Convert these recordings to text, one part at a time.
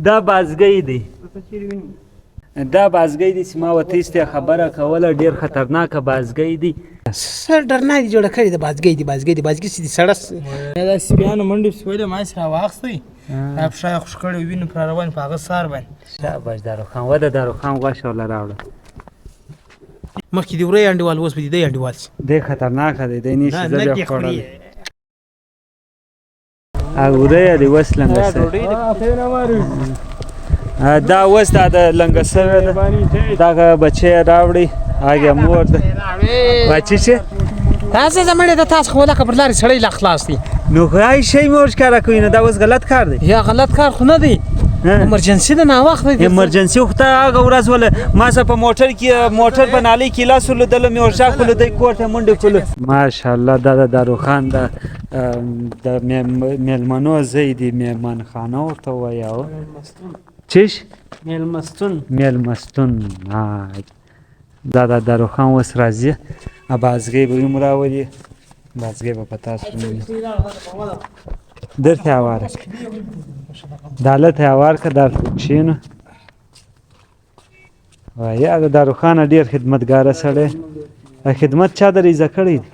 دا بازګۍ دی دا بازګۍ دی چې ما ورته ایستې خبره کوله ډېر خطرناکه بازګۍ دی سر ډرنا دي جوړه کړې د بازګۍ چې دي سړه دا سپیانو منډې پسې ویلې ما سره راواخیستی دا پښه یې خوش کړی وینو پرې روان په هغه سار باندې شاباش داروخان وده داروخان غوښه وله راوړه مخکې د وری انډیوال اوس به د دی انډیوال شي دی خطرناکه دی دی نشي زه بیا خوړلی وری دی اوس لنګه سوی دا اوس دا د لنګه سوی ده دغه بچی یې راوړي هغې مور ده بچي چې تاسې زمړې د تاسو خو لکه پر لارې سړی لا خلاص دی نو خو هغه شی مې ورښکاره کوي نو دا اوس غلط کار دی یا غلط کار خو نه دی ایمرجنسي ده ناوخته دی ایمرجنسي خو ته هغه ورځ وله ما سره په موټر په نالۍ کې لاس ولودلم مې ورشا کړلو دی کور ته منډې کړلو ماشاءالله دا د داروخان د میلمنو ځای دی میلمانخانه ورته ووایه چیش میلمستون دا د داروخان اوس راځي بازګۍ به هم راولي بازګۍ به په تاسو درته هواره دا هلته یې هوار کړه دلته کښېنو وایه د داروخانه ډېر خدمتګاره سړی دا خدمت چا در ایزه کړی دی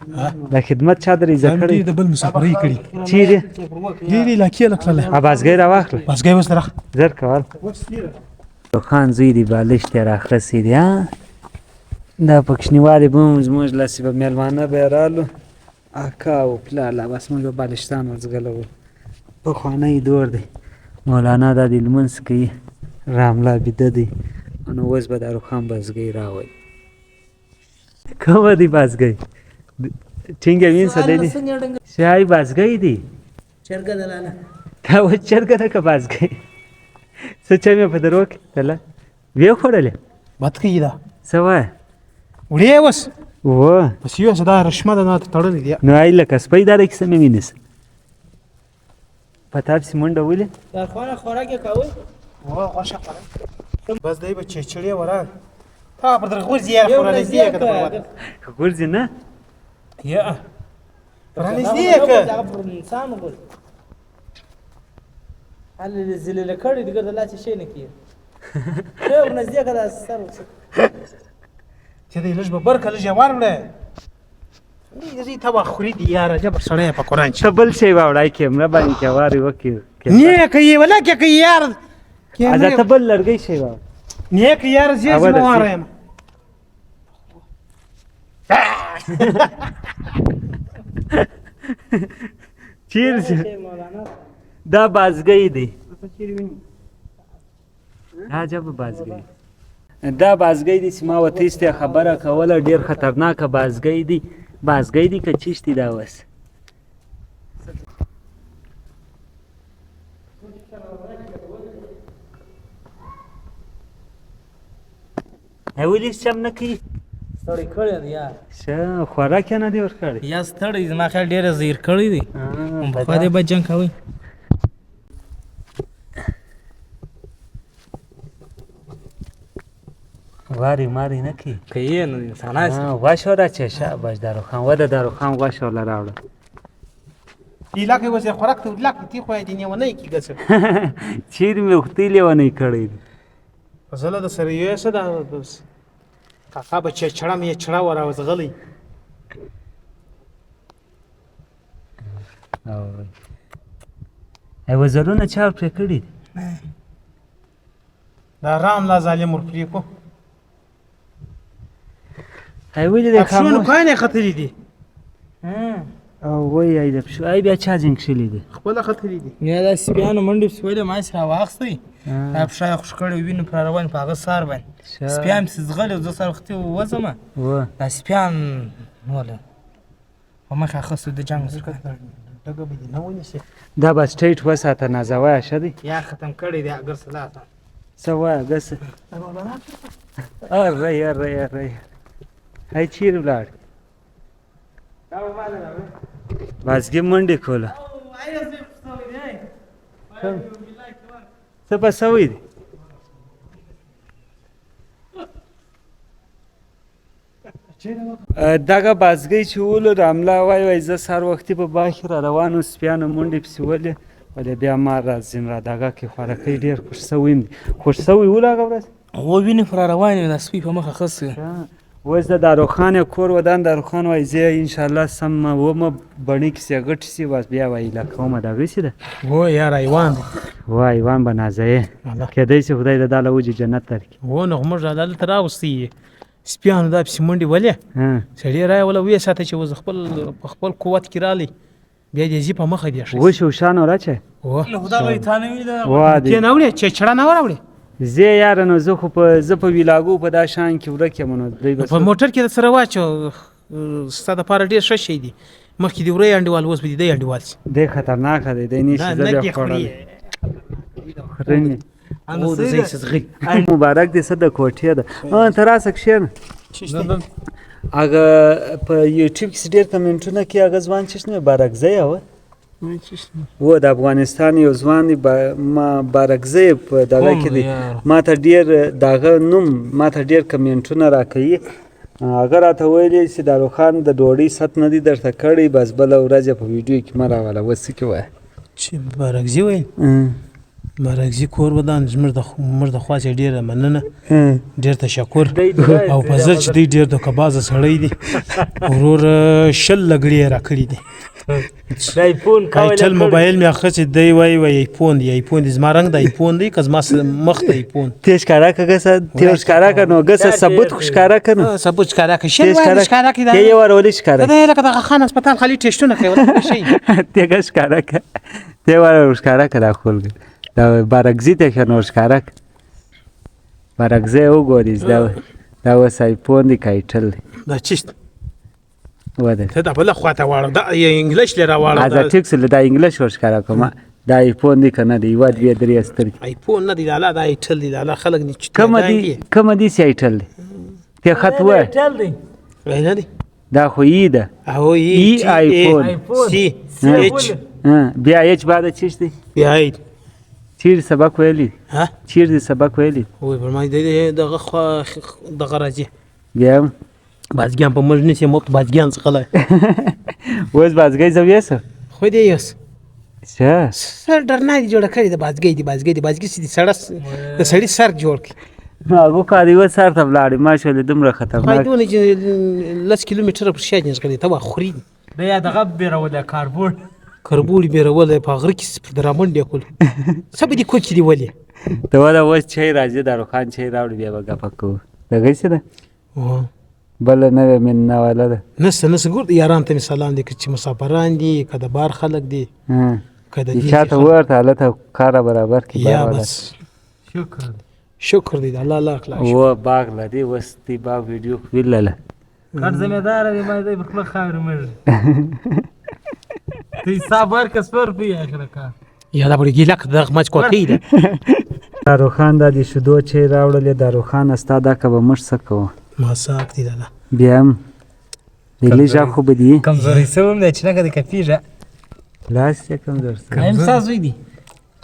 دا خدمت چا در ایزه کړی د بل مسافرۍ کړي چیرې ډېرې علاقې له تللی بازګۍ راواخله بازګۍ اوس راخ زر کول داروخان زوی دی بالښت یې راخسې دی دا پکشنیوالې به هم زموږ لاسې به میلمانه به یې رالو اکا او پلار لا بس موږ به بالښتان ورځګلوو پخوانی دور دی مولانا دا د لمونځ کوي راملا بیده دی نو اوس به داروخان بازګۍ راولي کومه دی بازګۍ ټینګه وینځه دی شای بازګۍ دی چرګه دلانه دا اوس چرګه ده که بازګۍ څه چای مې په درو کې تله ویې خوړلې بد کوي دا څه وایه وړې اوس اوه بس یو څه دا رشمه ده نه تړلې دی نو ای لکه سپی داره کیسه مې وینېسه په تا پسې منډه ولې دا خوراک یې کوئ غوښه خوړل بس دی به چړچړې وران تا پر در غورځي یار خو رانږدې یې که د پرواته غورځي نه یا رانږدې یې که هغه پر انسان غورځي هلې زلېله کړي دګر د لاسې شی نه کېږي ته ورنږدې که دا سر چې دی لږ به برکه لږ یې واروړی زی ته به خوري دي یاره جبر سړی په قرآن چې ته بل شی واوړی کیمره باندې جوارې وکړي نیکه یې ولکه که یار دا ته بل لرګی شی واو نیکه یار زی زما واره یم چیرې دا بازګۍ دی عجبه بازګۍ دا بازګۍ دی چې ما ورته ایستې خبره کوله ډېر خطرناکه بازګۍ دی بازګۍ دی که چیش دی دا اوس ولې چم نه کوي ستړی کړی دی یار ښه خوراک یې نه دی ورکړی یا ستړی زما خیال ډېره زیر کړی دی پخوا دې به جنګ کوئ وارې مارې نه کوي که یې نو انسانان غوښه راچې شاباش داروخان وده داروخان غوښه وله راوړه علاقې اوس یې خوراک ته لاک تی خو یې د لیونۍ کې ګڅه چیرې مې وختي لیونۍ کړی دی زله د سره یې څه ده کاکا به چې چړه مې چړه وراوځغلی وزرونه چا پرې کړي دي دا رام لا ظالم ورپرې کو ولې د افسونو کاڼې ختلي دي او وایي ای د پښو ای بیا چا جنګ شلي دي خپله ختلي دي یا دا سپیانو منډې پسې ویلې ما سره راواخیستی دا پښه یې خوش کړی وینو پرې روان په هغه سار باندې سپیان پسې ځغلي زه سره وختي وځمه دا سپیان وله په مخې اخیستو د جنګ سره ډګه به دې نه ونیسي دا به سټیټ وساته نازوایه ښه دی یا ختم کړی دی اګر صلاته څه وایه ګسه ارۍ ارۍ ارۍ هی چیرې ولاړ بازګۍ منډې کوله څه به سوی دی دغه بازګۍ چې ولو راملا وایي زه سهار وختي په باغ کې را روان وم سپیانو منډې پسې ولې ولې بیا ما راځین را دغه کې خوارکۍ ډېر خوښ سوی یم خوښ سوی ول هغه ورځ و وینې پر روان وي دا سپي په مخه خس اوس د داروخان کور ودان داروخان وایي زه انشاءالله سم ومه بڼې کې سي غټ سي بس بیا وایي لکومه دغسې ده و یار حیوان دی وا حیوان به نازیې کېدی سي خدای د دا له وجې جنت درکړي و نو خو موږ دلته راوستي سپیانو دا پسې منډې ولې سړي رایه وله ویې ساته چې اوس په خپل قوت کې رالی بیا دې ځي په مخه دې ښه وش وشان راچه خدا به تا نه وي دا وا ته نه وړې چې چړه نه وراوړې زه یاره نو زه خو په ویلاګو په دا شان کې ورک یم نو دوی بس په موټر کې درسره واچو ستا دپاره ډېر ښه شی دی مخکې دې وری انډیوال اوس به دې دی انډیوال سي دی خطرناکه دی دی نشي زه بیا خوړلی خورنې مبارک دې څه د کوټې ده ته راسه کښېنه هغه په یوټیوب کې ډېر کمنټونه کې هغه ځوان چېشت نه بارکزی وه و د افغانستان یو ځوان دی بارکزی په دغه کې دی ما ته ډېر دغه نوم ما ته ډېر کمنټونه راکوي هغه راته ویلې چې داروخان د ډوډۍ ست نه دی درته کړی بس بله ورځ یې په ویډیو کې مه راوله اوس څه کې وایه چې بارکزي ویل بارکزي کور ودان زموږ د خوا چې ډېره مننه ډېر تشکر او په زر چې دی ډېر دوکهبازه سړی دی ورور 20 لګړې یې راکړي دي ایټل موبایل مې اخره چې دی وایي ایفون دی ایفون دی زما رنګ د ایفون دی که زما مخ د ایفون ته ښکاره که ګسه ته ښکاره که نو ګسه ثبوت خو ښکاره که نو ثبوت ښکاره که شی وایي ښکاره کړي ته یې ورولې ښکاره دا لکه دغه خان هسپتال خالي ټسټونه کوي شی ته که ښکاره که ته یې ور ښکاره که دا خلک دا بارکزي ته ښه نور ښکاره که بارکزی وګورې دا اوس ایفون دی که ایټل دی دا چیست وده ته دا بله خواته واړه دا انګلیش لې راواړه دا ټیک سره دا انګلیش ور ښکاره کوم دا ایفون دی که نه دی یوه دوې درې سترګې ایفون نه دی دا ایټل دی دا خلک نه کومه دی چې ایټل دی ته خط ووایه نه دی دا خو ای ده او ای ایفون سی ایچ بیا ایچ بعد چیش دی بیا ایچ چیر سبق ویلی ها چیر دی سبق ویلی وای پر ما دی دغه دغه راځي بیا بازګیان په موږ نشي مفت بازګیان څخه لای اوس بازګی زویسه خو دې یوس څه سر درنه دی جوړ کړی د بازګی سي د سړی سر جوړ کړي هغه کاري و سر ته ولاړې ماشاءالله دومره خطرناک فایدونه چې 10 کیلومتره پر شا جنس کړي ته وا خوري دا یا دغه بیرول کربوړي بیرول په غره کې درامنډ کول سبا دي کوچ دی ولې ته ولا اوس چای راځي داروخان چای راوړي بیا به ګپه کوو دغه څه ده بله نوې مینه واله ده نسه ګور یاران ته سلام دي چې مسافران دي که د بار خلک دي که د دې چاته ورته هلته کاره برابر کړي یا بس شکر دی د الله لاک لاک و باغ لري اوس دې باغ ویډیو ویلله کټ ذمہدار دی ما دې په خپل خاور مړ ته حساب ورکس پر پی اخره کا یا دا بړي ګیلک دغه مچ کوټی ده داروخان د دې شودو چای راوړلې داروخان استا دا که به موږ څه کوو ما ساک دی دا بیا هم د لږه خو به دي کمزوري سوم دی چې نه کده کفیږه لاس یې کمزور هم سازوي دي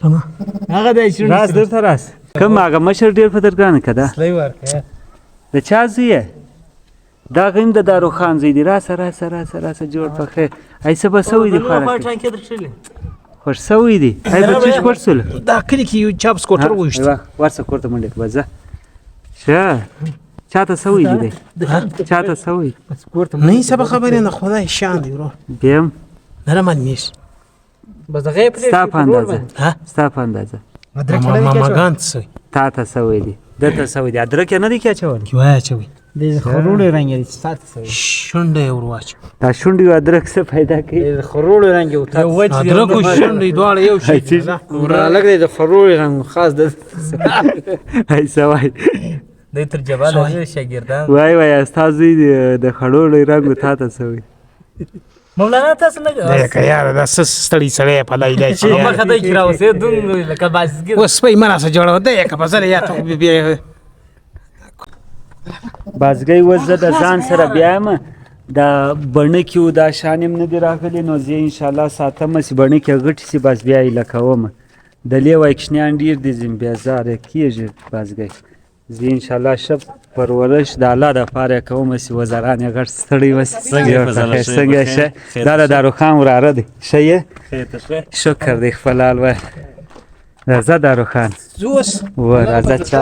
تمام هغه دی چې راس درته راس کوم هغه مشر ډېر په درګرانه که ده سلی ورکه د چا زوی دا غیم د داروخان زوی دی راسه جوړ په خیر ایسه به سوی دی خوښ سوی دی ای بچیش خوښ سوله دا کلی کې یو چاپ سکوټر وایشت ورسه کور ته منډې که به ځه ښه چاته سوی دی چاته سوی نه سبا خبرې نه خدای شان دی ورو بیا هم نرمان میش بس دغه ستا په اندازه ستا په اندازه مامان څه تا ته سوی دی دته سوی دی ادرک یې نه دی کې اچولی کې وای اچوي د خروړې رنګ دی ساته سوی شونډه یې ور واچو دا شونډې او ادرک څه پیدا کوي د خروړې رنګ یو تا ادرک او شونډې دواړه یو شي ورالګ دی د خروړې رنګ خاص د ایسه وای د تر جبال شاګردان وای استاد د خړوړې رنګ تا ته سوی مولانا تاسو نه دا که یار دا ستړي سړی په لای دی چې ما خدای کی راوسه دون لکه باسګي اوس په ایمان سره جوړو دی که په زره یا ته بیا بازګۍ اوس زه د ځان سره بیا یم دا بڼکې و دا شان یم نه دي راغلی نو زه انشاءالله ساتمه چې بڼکې غټې سي بس بیا یې لکومه د لې وای کوچنیان ډېر دي ځم بیا زاره کېږي بازګۍ زه انشاءالله ښه پرورش د الله دپاره یې کوم هسې وزران یې غټ ستړی وسې څنګه ښه دا د داروخان وراره دی ښه یې شکر دی خپل حال وایه راځه داروخان زه اوس و راځه چا